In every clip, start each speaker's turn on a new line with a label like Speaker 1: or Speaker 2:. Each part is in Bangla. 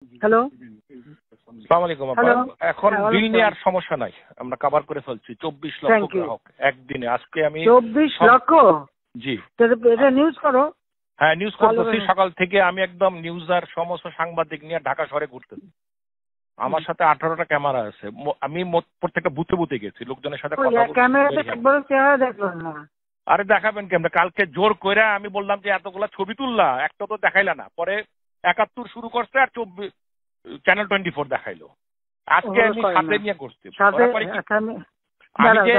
Speaker 1: হ্যালো,
Speaker 2: আসসালামু আলাইকুম আপা।
Speaker 1: হ্যালো।
Speaker 2: এখন
Speaker 1: হ্যাঁ,
Speaker 2: বিল
Speaker 1: ওয়ালাইকুম
Speaker 2: নিয়ে আর
Speaker 1: সালাম।
Speaker 2: সমস্যা নাই, আমরা কভার করে ফেলছি। 24 লক্ষ
Speaker 1: থ্যাংক ইউ।
Speaker 2: গ্রাহক একদিনে। আজকে আমি
Speaker 1: 24 লক্ষ?
Speaker 2: জি
Speaker 1: এটা নিউজ করো।
Speaker 2: হ্যাঁ নিউজ
Speaker 1: ভালো
Speaker 2: করতেছি।
Speaker 1: করে।
Speaker 2: সকাল থেকে আমি একদম নিউজ আর সমস্ত সাংবাদিক নিয়ে ঢাকা শহরে ঘুরতেছি। আমার সাথে 18টা ক্যামেরা আছে। আমি প্রত্যেকটা বুথে বুথে গেছি, লোকজনের সাথে কথা বলছি।
Speaker 1: ক্যামেরাতে একবারও চেহারা দেখলাম না।
Speaker 2: আরে দেখাবেন কেমনে? কালকে জোর কইরা আমি বললাম যে এতগুলা ছবি তুললা, একটা তো দেখাইলা না। পরে 71 শুরু করছে আর 24 চ্যানেল 24 দেখাইলো। আজকে আমি সাথে নিয়ে করছি।
Speaker 1: সাথে
Speaker 2: আমি যে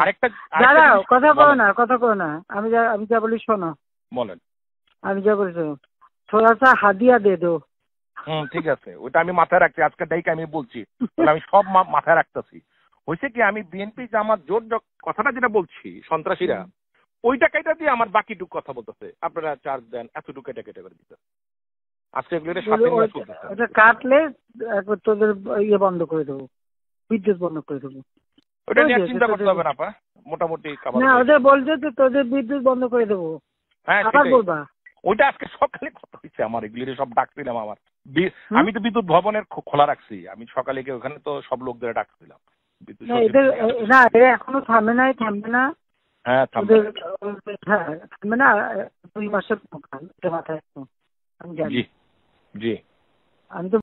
Speaker 2: আরেকটা
Speaker 1: দাঁড়াও, কথা কো না। আমি যা বলি শোনো।
Speaker 2: বলেন।
Speaker 1: আমি যা বলছি থোড়া সা হাদিয়া দে দো।
Speaker 2: ঠিক আছে, ওটা আমি মাথায় রাখছি। আজকে ডাইকে আমি বলছি, আমি সব মাথায় রাখতেছি। হয়েছে কি, আমি বিএনপি জামাত জোট কথাটা যেটা বলছি, সন্ত্রাসীরা ওইটা কেটে দিয়ে আমার বাকিটুক কথা বলতেছে, আপনারা চার্জ দেন, এতটুকু কেটে কেটে করে দিতে। আজকে এগুলো সাথে নিয়ে চলতেছে।
Speaker 1: ওটা কাটলে একবার তোদের ইয়ে বন্ধ করে দেবো, বিদ্যুৎ বন্ধ করে দেবো।
Speaker 2: ওটা নিয়ে চিন্তা করতে হবে না আপা, মোটামুটি
Speaker 1: না, ওদের বলছে তো তোদের বিদ্যুৎ বন্ধ করে দেবো।
Speaker 2: হ্যাঁ
Speaker 1: আবার বলবা।
Speaker 2: ওইটা আজকে সকালে কথা হচ্ছে আমার, এগুলি সব ডাকছিলাম আমার। আমি তো বিদ্যুৎ ভবনের খোলা রাখছি, আমি সকালে গিয়ে ওখানে তো সব লোকদের ডাকছিলাম।
Speaker 1: না, এরা এখনো থামবে না।
Speaker 2: হ্যাঁ
Speaker 1: থামবে না। 2 মাসের মাথায় আমি জানি।
Speaker 2: জি জি।
Speaker 1: আমি তো